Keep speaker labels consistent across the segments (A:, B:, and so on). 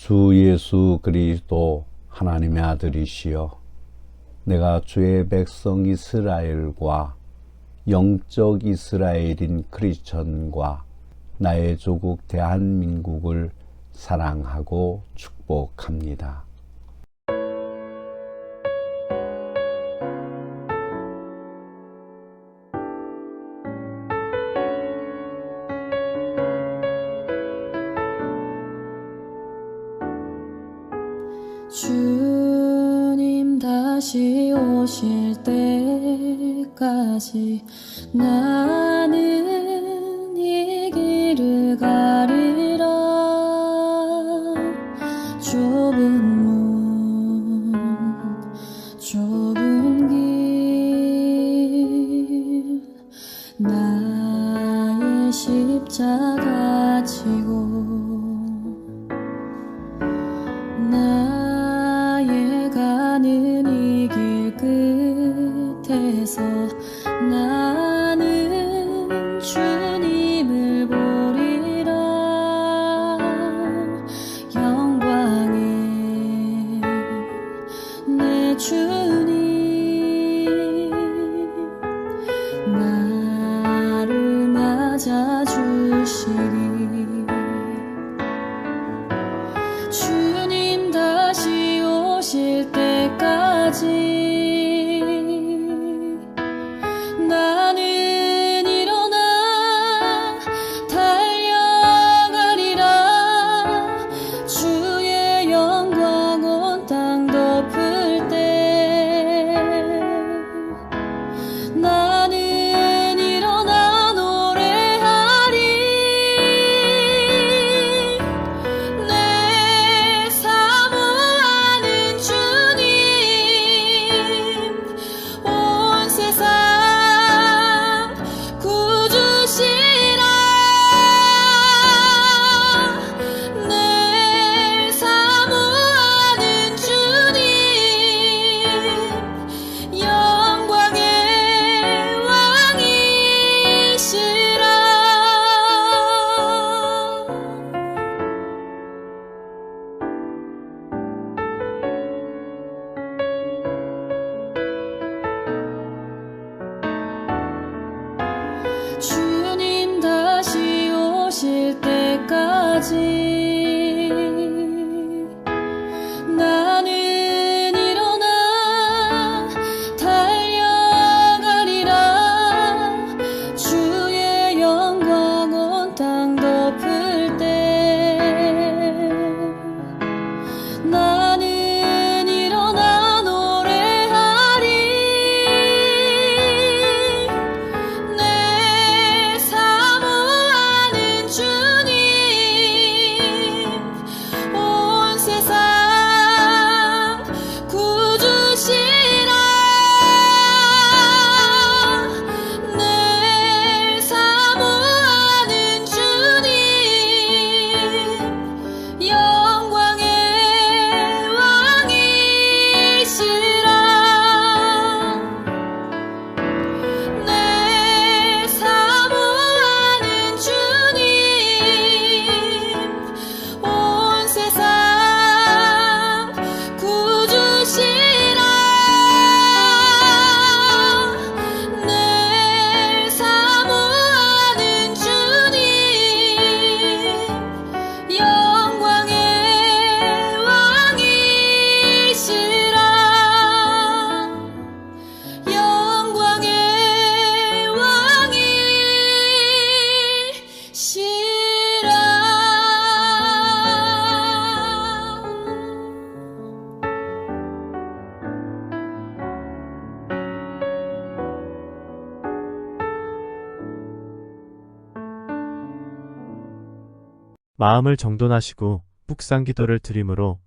A: 주 예수 그리스도 하나님의 아들이시여, 내가 주의 백성 이스라엘과 영적 이스라엘인 크리스천과 나의 조국 대한민국을 사랑하고 축복합니다.
B: 주님 다시 오실 때까지 나는 이 길을 가리라. 좁은 문, 좁은 길, 나의 십자가 지고 나의 가는 이 길 끝에서 나는 주님을 보리라. 영광에 내 주님 나를 맞아주시리. 주님 다시 오실 때까지 나는 일어나 달려가리라. 주의 영광 온 땅 덮을 때 나는 일어나 노래하리. 내 사모하는 주님, 온 세상 구주시라. 내 사모하는 주님, 영광의 왕이시라. 주님 다시 오실 때까지 나는 일어나 달려가리라. 주의 영광 온 땅 덮을 때 나는 일어나 노래하리. 내 사모하는 주님, 온 세상 구주시라. 내 사모하는 주님, 영광의 왕이시라. 내 사모하는 주님, 온 세상 구주시라. 내 사모하는 주님, 영광의 왕이시라. 영광의 왕이시라.
C: 마음을 정돈하시고 묵상 기도를 드림으로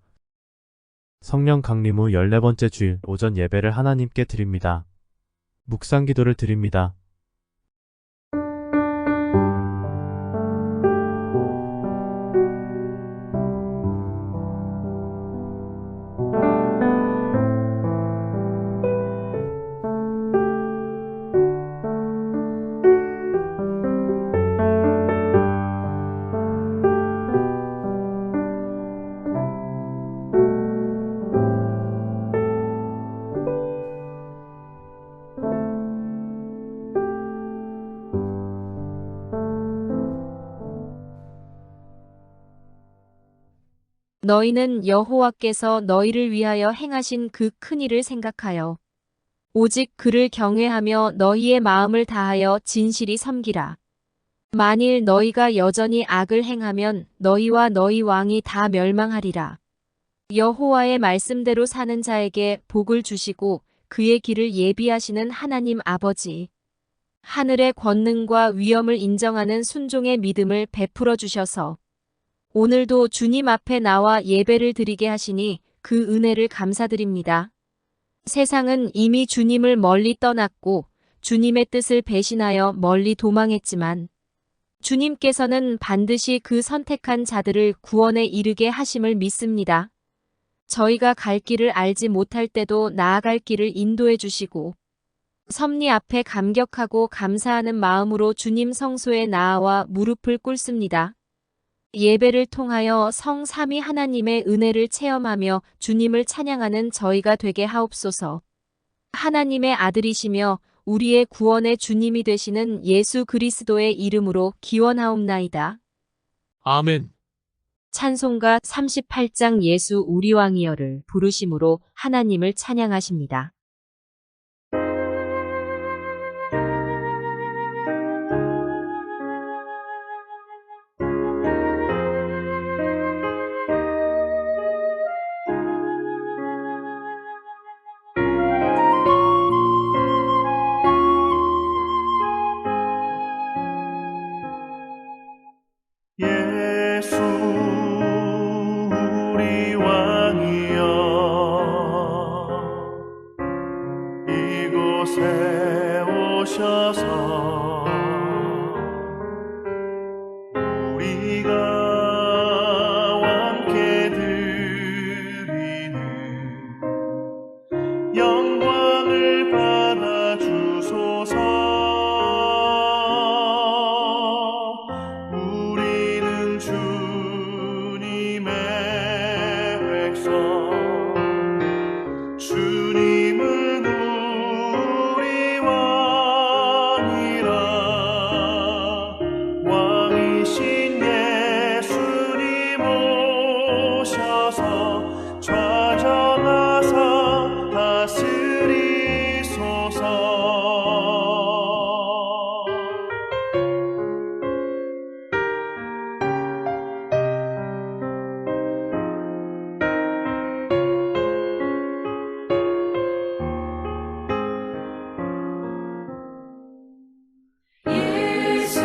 C: 성령 강림 후 14번째 주일 오전 예배를 하나님께 드립니다. 묵상 기도를 드립니다.
D: 너희는 여호와께서 너희를 위하여 행하신 그 큰 일을 생각하여 오직 그를 경외하며 너희의 마음을 다하여 진실이 섬기라. 만일 너희가 여전히 악을 행하면 너희와 너희 왕이 다 멸망하리라. 여호와의 말씀대로 사는 자에게 복을 주시고 그의 길을 예비하시는 하나님 아버지. 하늘의 권능과 위엄을 인정하는 순종의 믿음을 베풀어 주셔서 오늘도 주님 앞에 나와 예배를 드리게 하시니 그 은혜를 감사드립니다. 세상은 이미 주님을 멀리 떠났고 주님의 뜻을 배신하여 멀리 도망했지만 주님께서는 반드시 그 선택한 자들을 구원에 이르게 하심을 믿습니다. 저희가 갈 길을 알지 못할 때도 나아갈 길을 인도해 주시고 섭리 앞에 감격하고 감사하는 마음으로 주님 성소에 나아와 무릎을 꿇습니다. 예배를 통하여 성 삼위 하나님의 은혜를 체험하며 주님을 찬양하는 저희가 되게 하옵소서. 하나님의 아들이시며 우리의 구원의 주님이 되시는 예수 그리스도의 이름으로 기원하옵나이다.
E: 아멘.
D: 찬송가 38장 예수 우리 왕이여를 부르심으로 하나님을 찬양하십니다.
F: 예수 우리 왕이여 이곳에 오셔서 우리가 왕께 드리는 영광을 받아 주소서. 주님의 백성 주님은 우리 왕이라 왕이신 예수님 오셔서 좌정하사 다스리소서.
B: 예수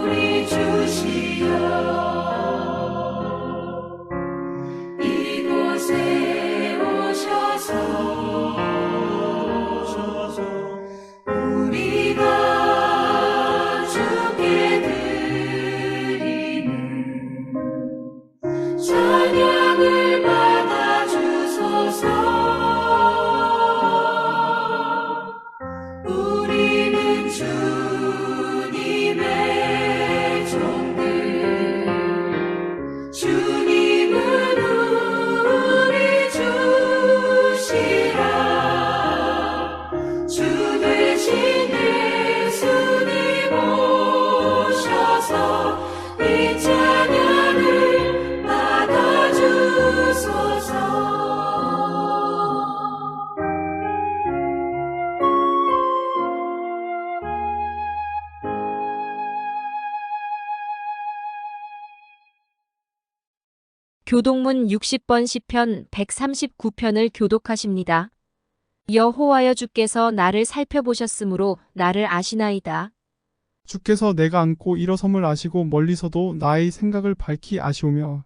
B: 우리 주시여 이곳에 오셔서 우리가 주께 드리는 찬양을 받아 주소서. 우리는 주님의 종들 주님은 우리 주시라. 주 되신 예수님 오셔서 이 찬양을 받아 주소서.
D: 교독문 60번 시편 139편을 교독하십니다. 여호와여 주께서 나를 살펴보셨으므로 나를 아시나이다.
G: 주께서 내가 앉고 일어섬을 아시고 멀리서도 나의 생각을 밝히 아시오며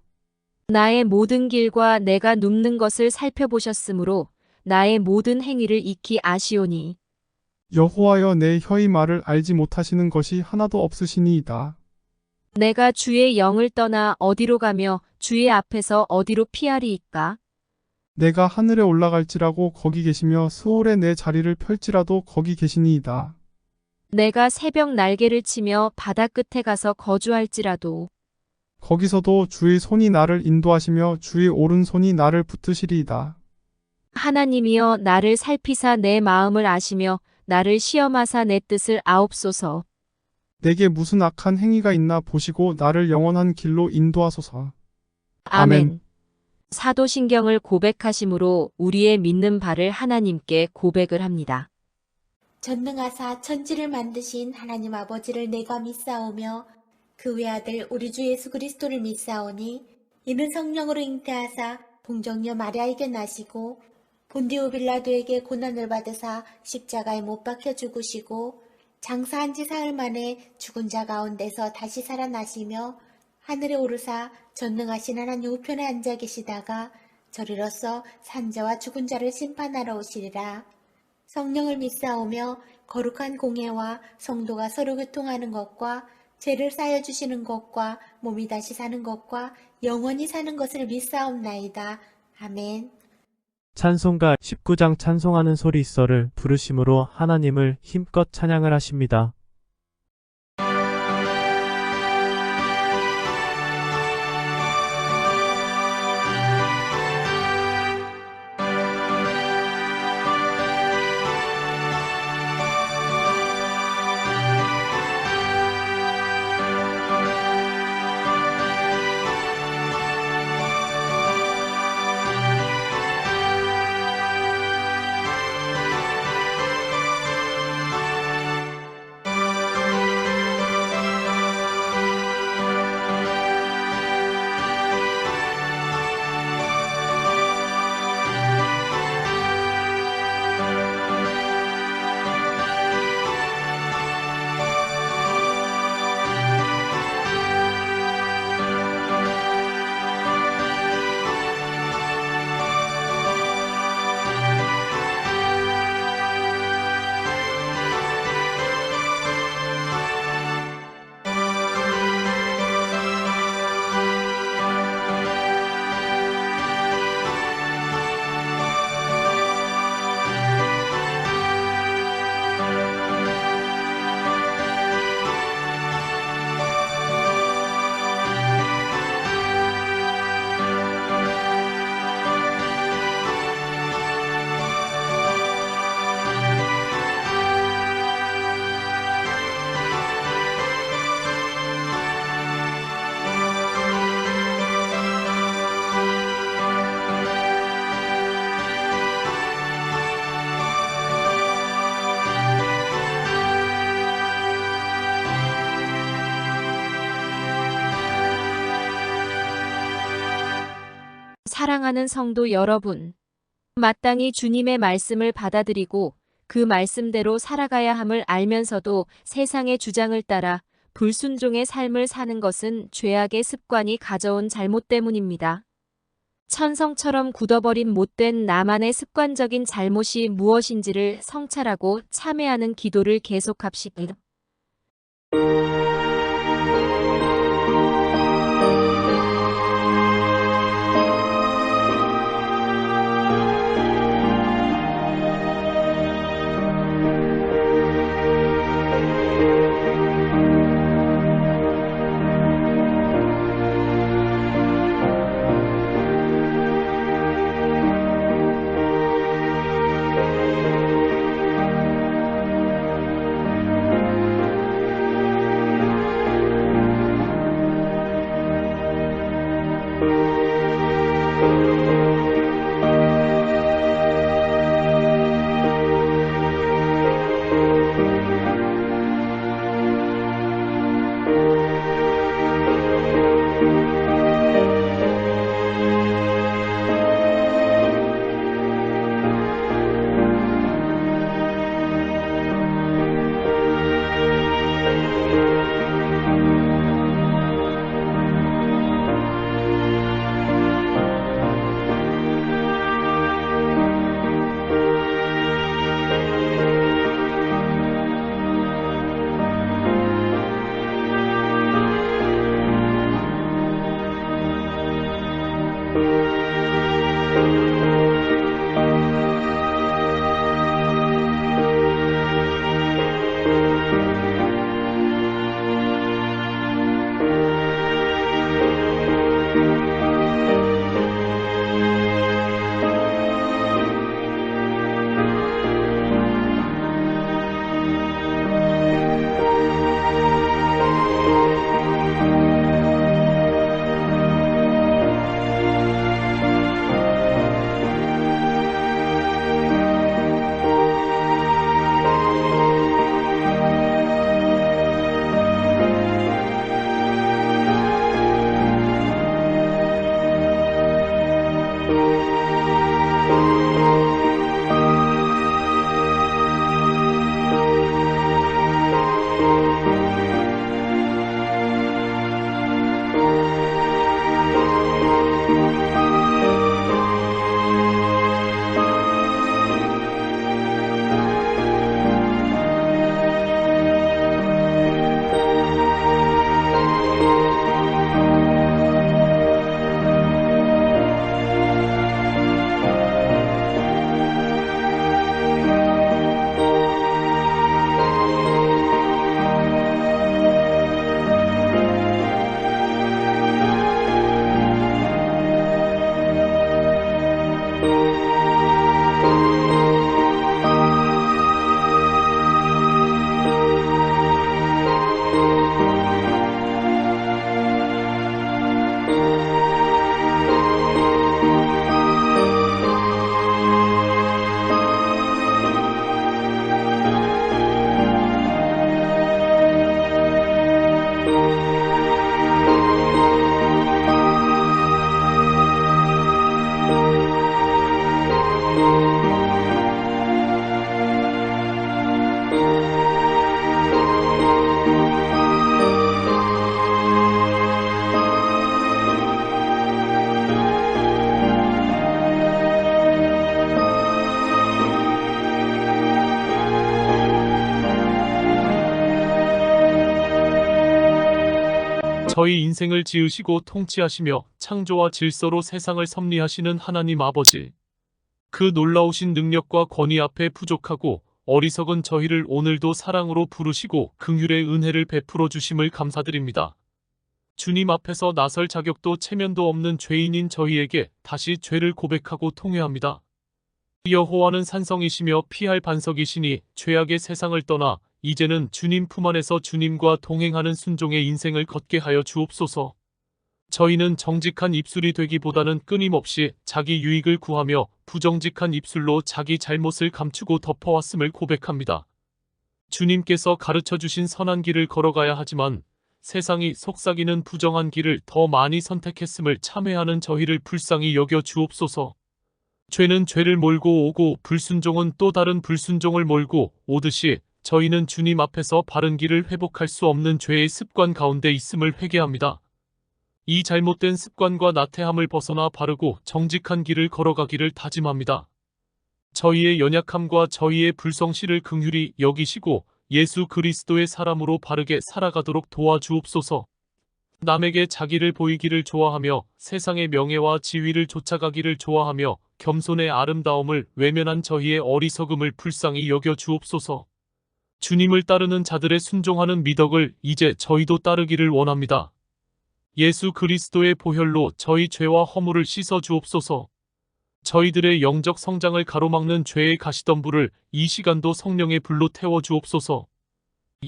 D: 나의 모든 길과 내가 눕는 것을 살펴보셨으므로 나의 모든 행위를 익히 아시오니
G: 여호와여 내 혀의 말을 알지 못하시는 것이 하나도 없으시니이다.
D: 내가 주의 영을 떠나 어디로 가며 주의 앞에서 어디로 피하리이까?
G: 내가 하늘에 올라갈지라고 거기 계시며 스올에 내 자리를 펼지라도 거기 계시니이다.
D: 내가 새벽 날개를 치며 바다 끝에 가서 거주할지라도
G: 거기서도 주의 손이 나를 인도하시며 주의 오른손이 나를 붙드시리이다.
D: 하나님이여 나를 살피사 내 마음을 아시며 나를 시험하사 내 뜻을 아옵소서.
G: 내게 무슨 악한 행위가 있나 보시고 나를 영원한 길로 인도하소서.
D: 아멘. 사도신경을 고백하심으로 우리의 믿는 바를 하나님께 고백을 합니다.
E: 전능하사 천지를 만드신 하나님 아버지를 내가 믿사오며 그 외아들 우리 주 예수 그리스도를 믿사오니 이는 성령으로 잉태하사 동정녀 마리아에게 나시고 본디오 빌라도에게 고난을 받으사 십자가에 못 박혀 죽으시고 장사한 지 사흘 만에 죽은 자 가운데서 다시 살아나시며 하늘에 오르사 전능하신 하나님 우편에 앉아 계시다가 저리로서 산자와 죽은 자를 심판하러 오시리라. 성령을 믿사오며 거룩한 공예와 성도가 서로 교통하는 것과 죄를 쌓여 주시는 것과 몸이 다시 사는 것과 영원히 사는 것을 믿사옵나이다. 아멘.
C: 찬송가 19장 찬송하는 소리있어를 부르심으로 하나님을 힘껏 찬양을 하십니다.
D: 사랑하는 성도 여러분, 마땅히 주님의 말씀을 받아들이고 그 말씀대로 살아가야 함을 알면서도 세상의 주장을 따라 불순종의 삶을 사는 것은 죄악의 습관이 가져온 잘못 때문입니다. 천성처럼 굳어버린 못된 나만의 습관적인 잘못이 무엇인지를 성찰하고 참회하는 기도를 계속합시다.
H: 저희 인생을 지으시고 통치하시며 창조와 질서로 세상을 섭리하시는 하나님 아버지. 그 놀라우신 능력과 권위 앞에 부족하고 어리석은 저희를 오늘도 사랑으로 부르시고 긍휼의 은혜를 베풀어 주심을 감사드립니다. 주님 앞에서 나설 자격도 체면도 없는 죄인인 저희에게 다시 죄를 고백하고 통회합니다. 여호와는 산성이시며 피할 반석이시니 죄악의 세상을 떠나 이제는 주님 품 안에서 주님과 동행하는 순종의 인생을 걷게 하여 주옵소서. 저희는 정직한 입술이 되기보다는 끊임없이 자기 유익을 구하며 부정직한 입술로 자기 잘못을 감추고 덮어왔음을 고백합니다. 주님께서 가르쳐 주신 선한 길을 걸어가야 하지만 세상이 속삭이는 부정한 길을 더 많이 선택했음을 참회하는 저희를 불쌍히 여겨 주옵소서. 죄는 죄를 몰고 오고 불순종은 또 다른 불순종을 몰고 오듯이 저희는 주님 앞에서 바른 길을 회복할 수 없는 죄의 습관 가운데 있음을 회개합니다. 이 잘못된 습관과 나태함을 벗어나 바르고 정직한 길을 걸어가기를 다짐합니다. 저희의 연약함과 저희의 불성실을 긍휼히 여기시고 예수 그리스도의 사람으로 바르게 살아가도록 도와주옵소서. 남에게 자기를 보이기를 좋아하며 세상의 명예와 지위를 쫓아가기를 좋아하며 겸손의 아름다움을 외면한 저희의 어리석음을 불쌍히 여겨 주옵소서. 주님을 따르는 자들의 순종하는 미덕을 이제 저희도 따르기를 원합니다. 예수 그리스도의 보혈로 저희 죄와 허물을 씻어 주옵소서. 저희들의 영적 성장을 가로막는 죄의 가시덤불을 이 시간도 성령의 불로 태워 주옵소서.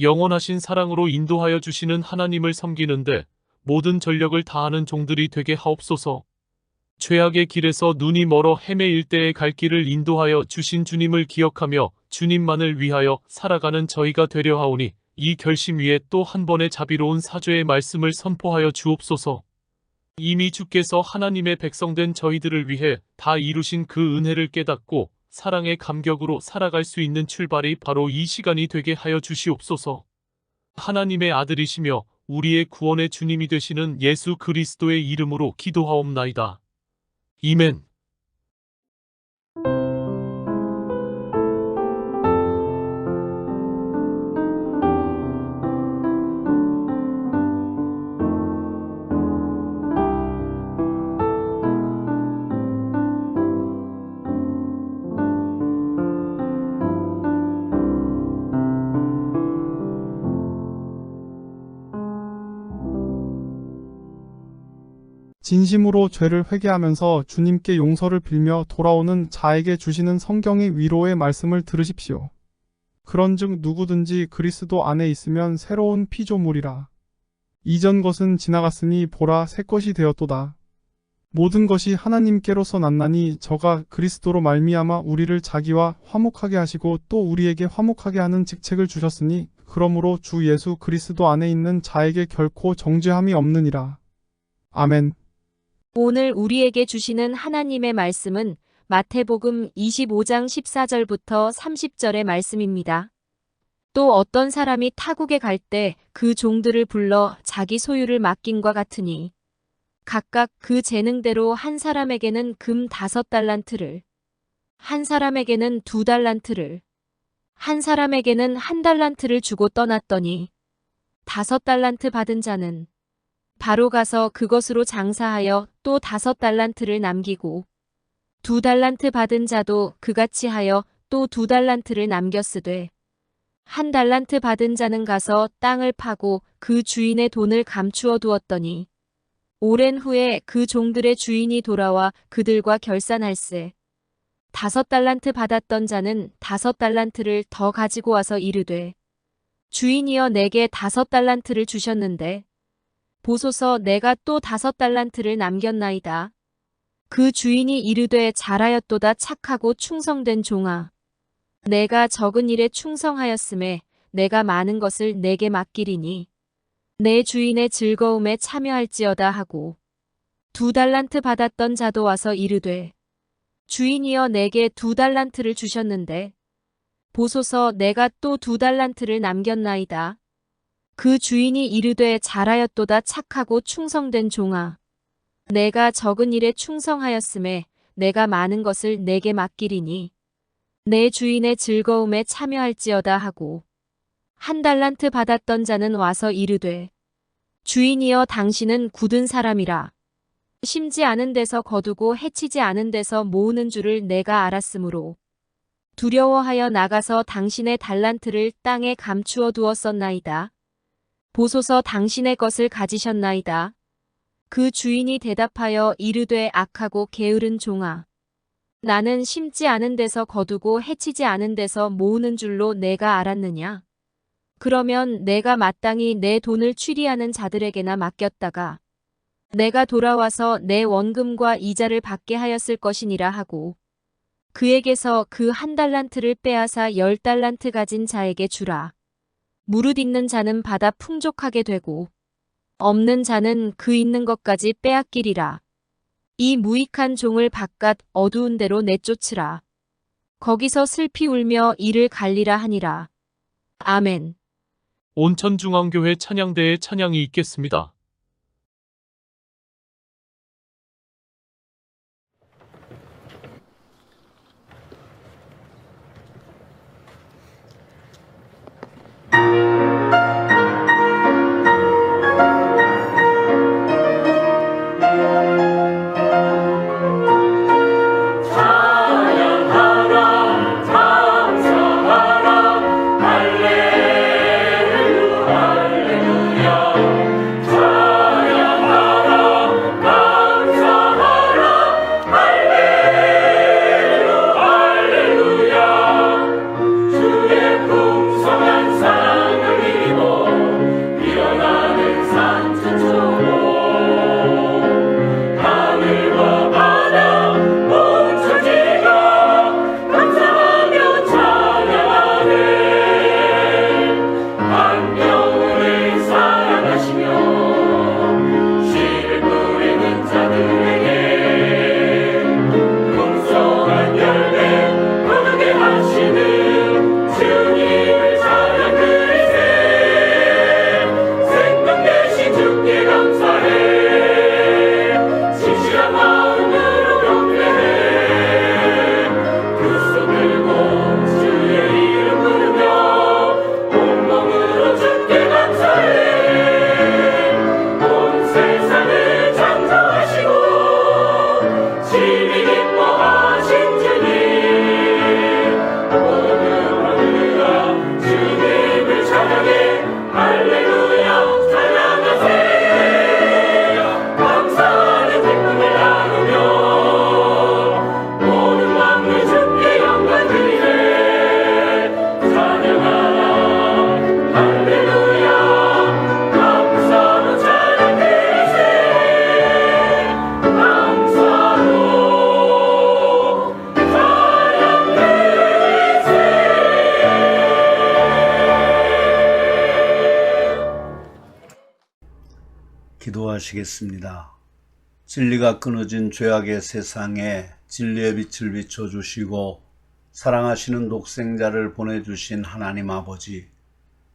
H: 영원하신 사랑으로 인도하여 주시는 하나님을 섬기는데 모든 전력을 다하는 종들이 되게 하옵소서. 죄악의 길에서 눈이 멀어 헤매일 때의 갈 길을 인도하여 주신 주님을 기억하며 주님만을 위하여 살아가는 저희가 되려 하오니 이 결심 위에 또 한 번의 자비로운 사죄의 말씀을 선포하여 주옵소서. 이미 주께서 하나님의 백성된 저희들을 위해 다 이루신 그 은혜를 깨닫고 사랑의 감격으로 살아갈 수 있는 출발이 바로 이 시간이 되게 하여 주시옵소서. 하나님의 아들이시며 우리의 구원의 주님이 되시는 예수 그리스도의 이름으로 기도하옵나이다. 아멘.
G: 진심으로 죄를 회개하면서 주님께 용서를 빌며 돌아오는 자에게 주시는 성경의 위로의 말씀을 들으십시오. 그런즉 누구든지 그리스도 안에 있으면 새로운 피조물이라. 이전 것은 지나갔으니 보라 새 것이 되었도다. 모든 것이 하나님께로서 났나니 저가 그리스도로 말미암아 우리를 자기와 화목하게 하시고 또 우리에게 화목하게 하는 직책을 주셨으니 그러므로 주 예수 그리스도 안에 있는 자에게 결코 정죄함이 없느니라. 아멘.
D: 오늘 우리에게 주시는 하나님의 말씀은 마태복음 25장 14절부터 30절의 말씀입니다. 또 어떤 사람이 타국에 갈 때 그 종들을 불러 자기 소유를 맡김과 같으니 각각 그 재능대로 한 사람에게는 금 5달란트를, 한 사람에게는 2달란트를, 한 사람에게는 1달란트를 주고 떠났더니 5달란트 받은 자는 바로 가서 그것으로 장사하여 또 5달란트를 남기고 2달란트 받은 자도 그같이 하여 또 2달란트를 남겼으되 1달란트 받은 자는 가서 땅을 파고 그 주인의 돈을 감추어 두었더니 오랜 후에 그 종들의 주인이 돌아와 그들과 결산할세 5달란트 받았던 자는 5달란트를 더 가지고 와서 이르되 주인이여 내게 5달란트를 주셨는데 보소서 내가 또 5달란트를 남겼나이다. 그 주인이 이르되 잘하였도다 착하고 충성된 종아. 내가 적은 일에 충성하였음에 내가 많은 것을 내게 맡기리니 내 주인의 즐거움에 참여할지어다 하고 2달란트 받았던 자도 와서 이르되 주인이여 내게 2달란트를 주셨는데 보소서 내가 또 2달란트를 남겼나이다. 그 주인이 이르되 잘하였도다 착하고 충성된 종아. 내가 적은 일에 충성하였음에 내가 많은 것을 내게 맡기리니 내 주인의 즐거움에 참여할지어다 하고 1달란트 받았던 자는 와서 이르되 주인이여 당신은 굳은 사람이라. 심지 않은 데서 거두고 해치지 않은 데서 모으는 줄을 내가 알았으므로 두려워하여 나가서 당신의 달란트를 땅에 감추어 두었었나이다. 보소서 당신의 것을 가지셨나이다. 그 주인이 대답하여 이르되 악하고 게으른 종아. 나는 심지 않은 데서 거두고 해치지 않은 데서 모으는 줄로 내가 알았느냐? 그러면 내가 마땅히 내 돈을 취리하는 자들에게나 맡겼다가 내가 돌아와서 내 원금과 이자를 받게 하였을 것이니라 하고 그에게서 그 1달란트를 빼앗아 10달란트 가진 자에게 주라. 무릇 있는 자는 받아 풍족하게 되고 없는 자는 그 있는 것까지 빼앗기리라. 이 무익한 종을 바깥 어두운 데로 내쫓으라. 거기서 슬피 울며 이를 갈리라 하니라. 아멘.
H: 온천중앙교회 찬양대에 찬양이 있겠습니다.
A: 기도하시겠습니다. 진리가 끊어진 죄악의 세상에 진리의 빛을 비춰주시고 사랑하시는 독생자를 보내주신 하나님 아버지,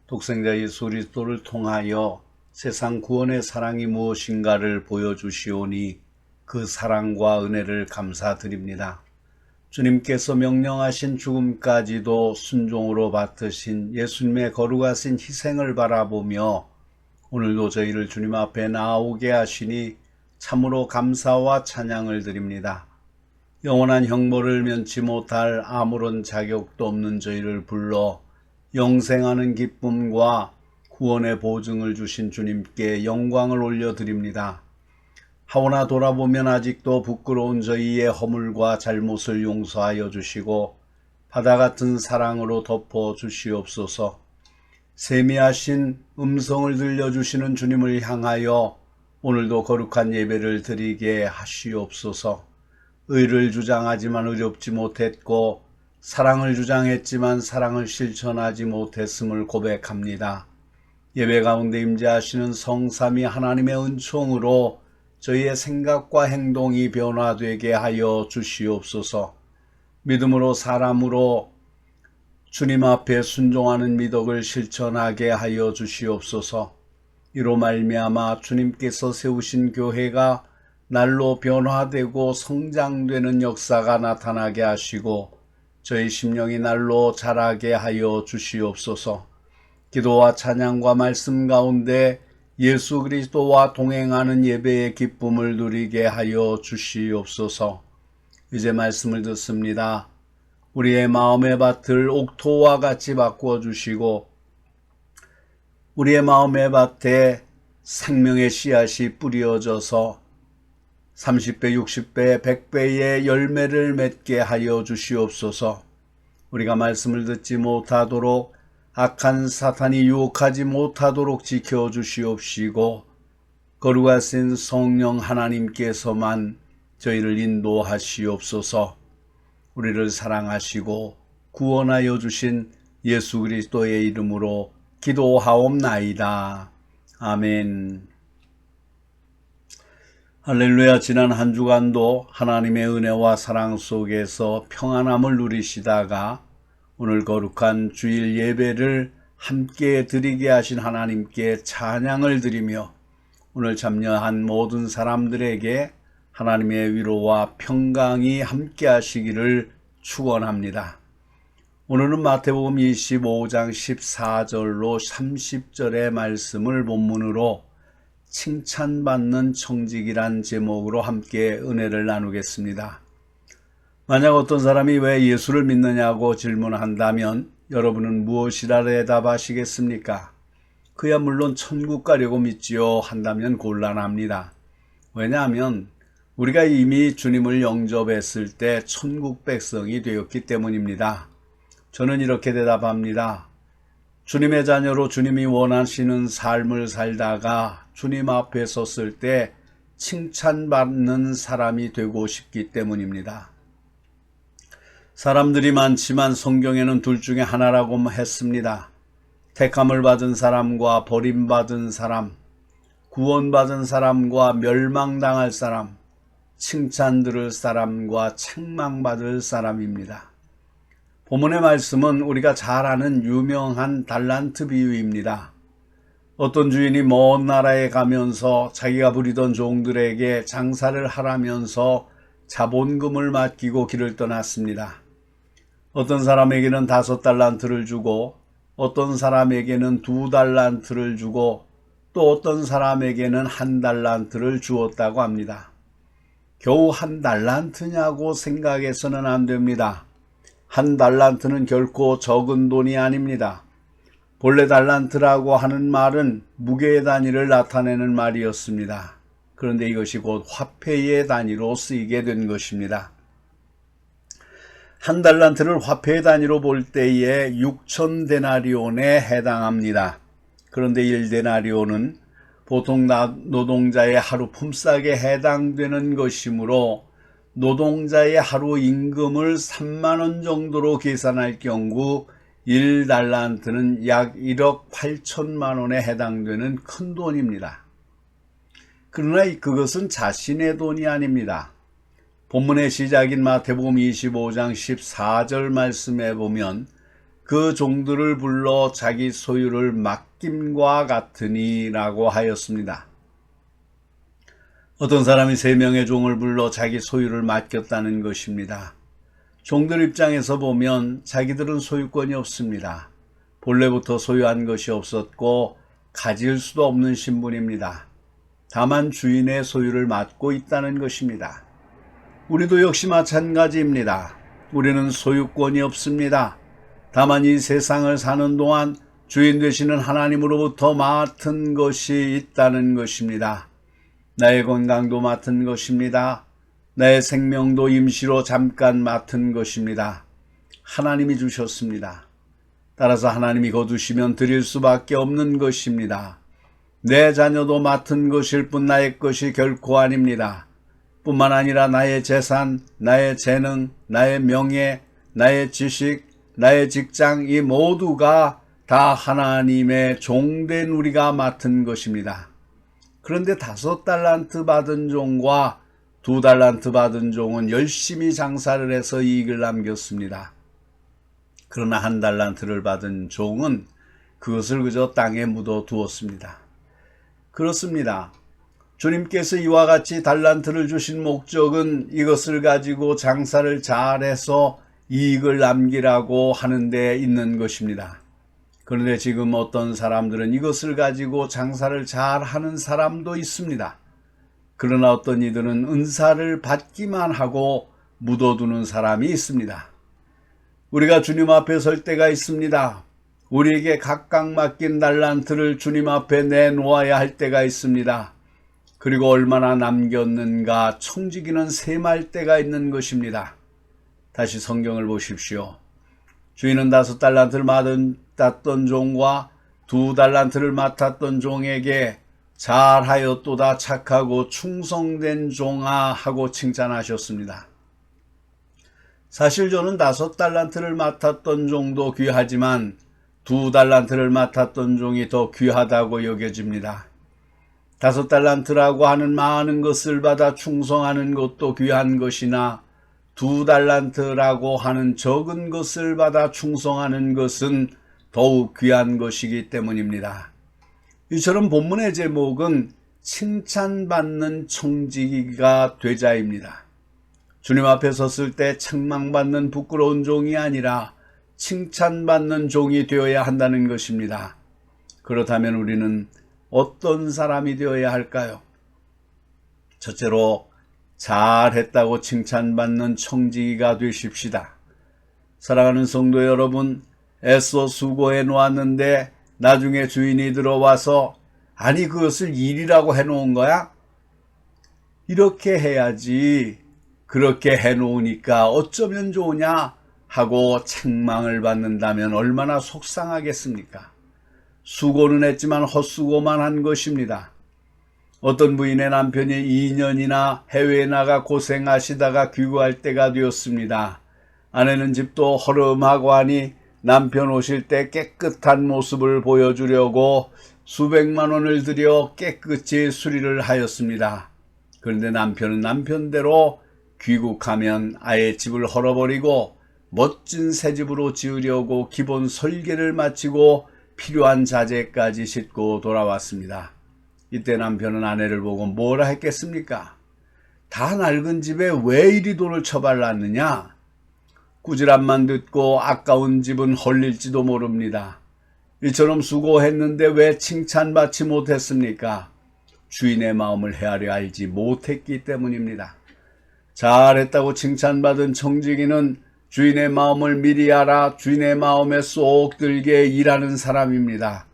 A: 독생자 예수 그리스도를 통하여 세상 구원의 사랑이 무엇인가를 보여주시오니 그 사랑과 은혜를 감사드립니다. 주님께서 명령하신 죽음까지도 순종으로 받으신 예수님의 거룩하신 희생을 바라보며 오늘도 저희를 주님 앞에 나오게 하시니 참으로 감사와 찬양을 드립니다. 영원한 형벌을 면치 못할 아무런 자격도 없는 저희를 불러 영생하는 기쁨과 구원의 보증을 주신 주님께 영광을 올려드립니다. 하오나 돌아보면 아직도 부끄러운 저희의 허물과 잘못을 용서하여 주시고 바다 같은 사랑으로 덮어 주시옵소서. 세미하신 음성을 들려주시는 주님을 향하여 오늘도 거룩한 예배를 드리게 하시옵소서. 의를 주장하지만 의롭지 못했고 사랑을 주장했지만 사랑을 실천하지 못했음을 고백합니다. 예배 가운데 임재하시는 성삼위 하나님의 은총으로 저희의 생각과 행동이 변화되게 하여 주시옵소서. 믿음으로 사람으로 주님 앞에 순종하는 미덕을 실천하게 하여 주시옵소서. 이로 말미암아 주님께서 세우신 교회가 날로 변화되고 성장되는 역사가 나타나게 하시고 저희 심령이 날로 자라게 하여 주시옵소서. 기도와 찬양과 말씀 가운데 예수 그리스도와 동행하는 예배의 기쁨을 누리게 하여 주시옵소서. 이제 말씀을 듣습니다. 우리의 마음의 밭을 옥토와 같이 바꾸어 주시고 우리의 마음의 밭에 생명의 씨앗이 뿌려져서 30배, 60배, 100배의 열매를 맺게 하여 주시옵소서. 우리가 말씀을 듣지 못하도록 악한 사탄이 유혹하지 못하도록 지켜주시옵시고 거룩하신 성령 하나님께서만 저희를 인도하시옵소서. 우리를 사랑하시고 구원하여 주신 예수 그리스도의 이름으로 기도하옵나이다. 아멘. 할렐루야. 지난 한 주간도 하나님의 은혜와 사랑 속에서 평안함을 누리시다가 오늘 거룩한 주일 예배를 함께 드리게 하신 하나님께 찬양을 드리며 오늘 참여한 모든 사람들에게 하나님의 위로와 평강이 함께 하시기를 축원합니다. 오늘은 마태복음 25장 14절로 30절의 말씀을 본문으로 칭찬받는 청직이란 제목으로 함께 은혜를 나누겠습니다. 만약 어떤 사람이 왜 예수를 믿느냐고 질문한다면 여러분은 무엇이라 대답하시겠습니까? 그야 물론 천국 가려고 믿지요 한다면 곤란합니다. 왜냐하면 우리가 이미 주님을 영접했을 때 천국 백성이 되었기 때문입니다. 저는 이렇게 대답합니다. 주님의 자녀로 주님이 원하시는 삶을 살다가 주님 앞에 섰을 때 칭찬받는 사람이 되고 싶기 때문입니다. 사람들이 많지만 성경에는 둘 중에 하나라고 했습니다. 택함을 받은 사람과 버림받은 사람, 구원받은 사람과 멸망당할 사람, 칭찬 들을 사람과 책망받을 사람입니다. 본문의 말씀은 우리가 잘 아는 유명한 달란트 비유입니다. 어떤 주인이 먼 나라에 가면서 자기가 부리던 종들에게 장사를 하라면서 자본금을 맡기고 길을 떠났습니다. 어떤 사람에게는 5달란트를 주고 어떤 사람에게는 2달란트를 주고 또 어떤 사람에게는 1달란트를 주었다고 합니다. 겨우 1달란트냐고 생각해서는 안 됩니다. 1달란트는 결코 적은 돈이 아닙니다. 본래 달란트라고 하는 말은 무게의 단위를 나타내는 말이었습니다. 그런데 이것이 곧 화폐의 단위로 쓰이게 된 것입니다. 1달란트를 화폐의 단위로 볼 때에 6,000데나리온에 해당합니다. 그런데 1데나리온은 보통 노동자의 하루 품삯에 해당되는 것이므로 노동자의 하루 임금을 3만 원 정도로 계산할 경우 1달란트는 약 1억 8천만 원에 해당되는 큰 돈입니다. 그러나 그것은 자신의 돈이 아닙니다. 본문의 시작인 마태복음 25장 14절 말씀에 보면 그 종들을 불러 자기 소유를 맡김과 같으니 라고 하였습니다. 어떤 사람이 3명의 종을 불러 자기 소유를 맡겼다는 것입니다. 종들 입장에서 보면 자기들은 소유권이 없습니다. 본래부터 소유한 것이 없었고 가질 수도 없는 신분입니다. 다만 주인의 소유를 맡고 있다는 것입니다. 우리도 역시 마찬가지입니다. 우리는 소유권이 없습니다. 다만 이 세상을 사는 동안 주인 되시는 하나님으로부터 맡은 것이 있다는 것입니다. 나의 건강도 맡은 것입니다. 나의 생명도 임시로 잠깐 맡은 것입니다. 하나님이 주셨습니다. 따라서 하나님이 거두시면 드릴 수밖에 없는 것입니다. 내 자녀도 맡은 것일 뿐 나의 것이 결코 아닙니다. 뿐만 아니라 나의 재산, 나의 재능, 나의 명예, 나의 지식, 나의 직장 이 모두가 다 하나님의 종된 우리가 맡은 것입니다. 그런데 5달란트 받은 종과 2달란트 받은 종은 열심히 장사를 해서 이익을 남겼습니다. 그러나 1달란트를 받은 종은 그것을 그저 땅에 묻어 두었습니다. 그렇습니다. 주님께서 이와 같이 달란트를 주신 목적은 이것을 가지고 장사를 잘해서 이익을 남기라고 하는 데 있는 것입니다. 그런데 지금 어떤 사람들은 이것을 가지고 장사를 잘 하는 사람도 있습니다. 그러나 어떤 이들은 은사를 받기만 하고 묻어두는 사람이 있습니다. 우리가 주님 앞에 설 때가 있습니다. 우리에게 각각 맡긴 달란트를 주님 앞에 내놓아야 할 때가 있습니다. 그리고 얼마나 남겼는가 청지기는 셈할 때가 있는 것입니다. 다시 성경을 보십시오. 주인은 5달란트를 맡았던 종과 2달란트를 맡았던 종에게 잘하였도다 착하고 충성된 종아 하고 칭찬하셨습니다. 사실 저는 5달란트를 맡았던 종도 귀하지만 2달란트를 맡았던 종이 더 귀하다고 여겨집니다. 5달란트라고 하는 많은 것을 받아 충성하는 것도 귀한 것이나 2달란트라고 하는 적은 것을 받아 충성하는 것은 더욱 귀한 것이기 때문입니다. 이처럼 본문의 제목은 칭찬받는 청지기가 되자입니다. 주님 앞에 섰을 때 책망받는 부끄러운 종이 아니라 칭찬받는 종이 되어야 한다는 것입니다. 그렇다면 우리는 어떤 사람이 되어야 할까요? 첫째로 잘했다고 칭찬받는 청지기가 되십시다. 사랑하는 성도 여러분, 애써 수고해 놓았는데 나중에 주인이 들어와서 아니 그것을 일이라고 해놓은 거야? 이렇게 해야지. 그렇게 해놓으니까 어쩌면 좋으냐 하고 책망을 받는다면 얼마나 속상하겠습니까? 수고는 했지만 헛수고만 한 것입니다. 어떤 부인의 남편이 2년이나 해외에 나가 고생하시다가 귀국할 때가 되었습니다. 아내는 집도 허름하고 하니 남편 오실 때 깨끗한 모습을 보여주려고 수백만 원을 들여 깨끗이 수리를 하였습니다. 그런데 남편은 남편대로 귀국하면 아예 집을 헐어버리고 멋진 새 집으로 지으려고 기본 설계를 마치고 필요한 자재까지 싣고 돌아왔습니다. 이때 남편은 아내를 보고 뭐라 했겠습니까? 다 낡은 집에 왜 이리 돈을 처발랐느냐? 꾸지람만 듣고 아까운 집은 헐릴지도 모릅니다. 이처럼 수고했는데 왜 칭찬받지 못했습니까? 주인의 마음을 헤아려 알지 못했기 때문입니다. 잘했다고 칭찬받은 청지기는 주인의 마음을 미리 알아 주인의 마음에 쏙 들게 일하는 사람입니다.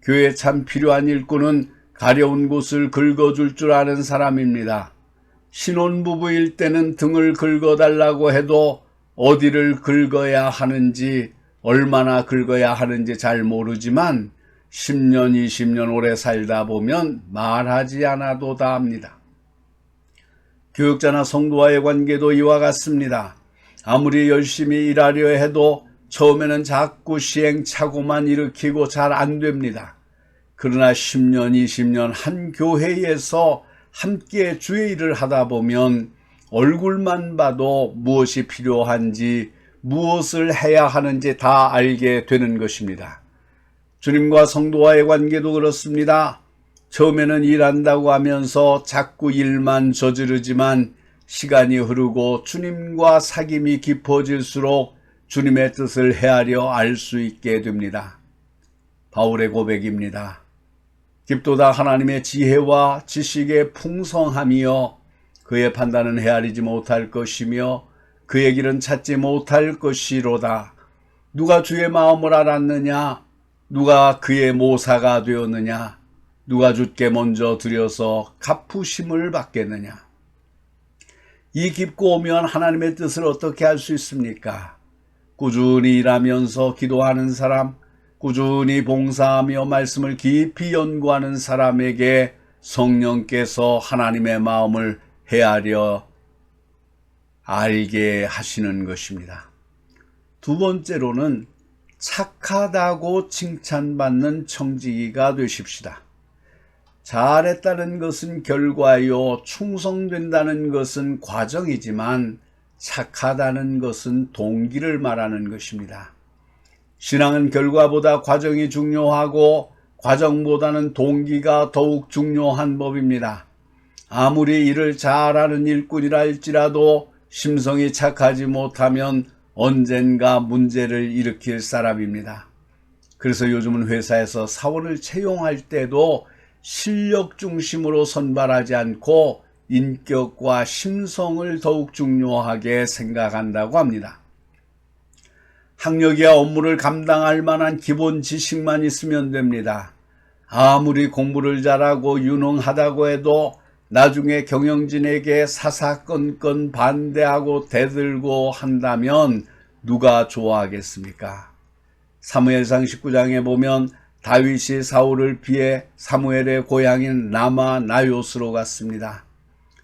A: 교회에 참 필요한 일꾼은 가려운 곳을 긁어줄 줄 아는 사람입니다. 신혼부부일 때는 등을 긁어달라고 해도 어디를 긁어야 하는지 얼마나 긁어야 하는지 잘 모르지만 10년 20년 오래 살다 보면 말하지 않아도 다 압니다. 교육자나 성도와의 관계도 이와 같습니다. 아무리 열심히 일하려 해도 처음에는 자꾸 시행착오만 일으키고 잘 안 됩니다. 그러나 10년 20년 한 교회에서 함께 주의 일을 하다 보면 얼굴만 봐도 무엇이 필요한지 무엇을 해야 하는지 다 알게 되는 것입니다. 주님과 성도와의 관계도 그렇습니다. 처음에는 일한다고 하면서 자꾸 일만 저지르지만 시간이 흐르고 주님과 사귐이 깊어질수록 주님의 뜻을 헤아려 알 수 있게 됩니다. 바울의 고백입니다. 깊도다 하나님의 지혜와 지식의 풍성함이여 그의 판단은 헤아리지 못할 것이며 그의 길은 찾지 못할 것이로다. 누가 주의 마음을 알았느냐? 누가 그의 모사가 되었느냐? 누가 주께 먼저 드려서 갚으심을 받겠느냐? 이 깊고 오묘한 하나님의 뜻을 어떻게 알 수 있습니까? 꾸준히 일하면서 기도하는 사람, 꾸준히 봉사하며 말씀을 깊이 연구하는 사람에게 성령께서 하나님의 마음을 헤아려 알게 하시는 것입니다. 두 번째로는 착하다고 칭찬받는 청지기가 되십시다. 잘했다는 것은 결과요, 충성된다는 것은 과정이지만 착하다는 것은 동기를 말하는 것입니다. 신앙은 결과보다 과정이 중요하고 과정보다는 동기가 더욱 중요한 법입니다. 아무리 일을 잘하는 일꾼이라 할지라도 심성이 착하지 못하면 언젠가 문제를 일으킬 사람입니다. 그래서 요즘은 회사에서 사원을 채용할 때도 실력 중심으로 선발하지 않고 인격과 심성을 더욱 중요하게 생각한다고 합니다. 학력이야 업무를 감당할 만한 기본 지식만 있으면 됩니다. 아무리 공부를 잘하고 유능하다고 해도 나중에 경영진에게 사사건건 반대하고 대들고 한다면 누가 좋아하겠습니까? 사무엘상 19장에 보면 다윗이 사울을 피해 사무엘의 고향인 라마 나요스로 갔습니다.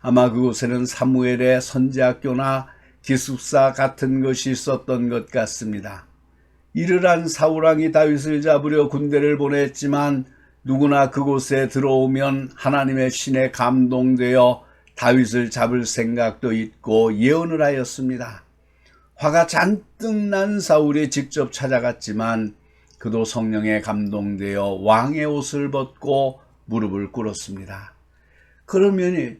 A: 아마 그곳에는 사무엘의 선지학교나 기숙사 같은 것이 있었던 것 같습니다. 이를 한 사울왕이 다윗을 잡으려 군대를 보냈지만 누구나 그곳에 들어오면 하나님의 신에 감동되어 다윗을 잡을 생각도 있고 예언을 하였습니다. 화가 잔뜩 난 사울이 직접 찾아갔지만 그도 성령에 감동되어 왕의 옷을 벗고 무릎을 꿇었습니다. 그러면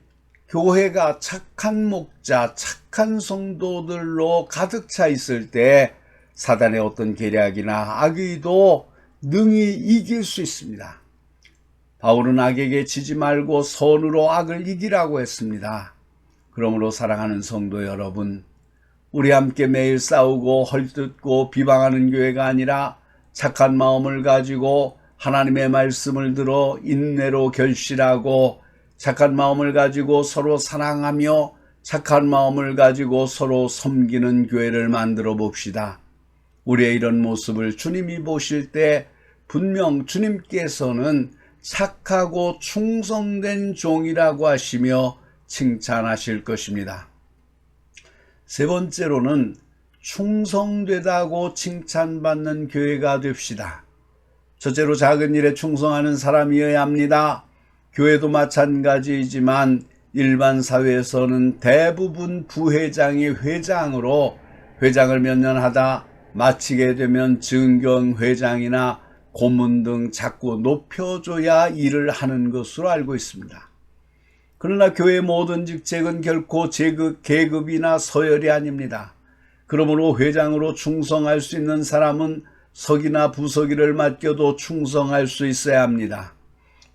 A: 교회가 착한 목자, 착한 성도들로 가득 차 있을 때 사단의 어떤 계략이나 악의도 능히 이길 수 있습니다. 바울은 악에게 지지 말고 선으로 악을 이기라고 했습니다. 그러므로 사랑하는 성도 여러분, 우리 함께 매일 싸우고 헐뜯고 비방하는 교회가 아니라 착한 마음을 가지고 하나님의 말씀을 들어 인내로 결실하고 착한 마음을 가지고 서로 사랑하며 착한 마음을 가지고 서로 섬기는 교회를 만들어 봅시다. 우리의 이런 모습을 주님이 보실 때 분명 주님께서는 착하고 충성된 종이라고 하시며 칭찬하실 것입니다. 세 번째로는 충성되다고 칭찬받는 교회가 됩시다. 첫째로 작은 일에 충성하는 사람이어야 합니다. 교회도 마찬가지이지만 일반 사회에서는 대부분 부회장이 회장으로 회장을 몇 년 하다 마치게 되면 증경회장이나 고문 등 자꾸 높여줘야 일을 하는 것으로 알고 있습니다. 그러나 교회의 모든 직책은 결코 계급이나 서열이 아닙니다. 그러므로 회장으로 충성할 수 있는 사람은 서기나 부서기를 맡겨도 충성할 수 있어야 합니다.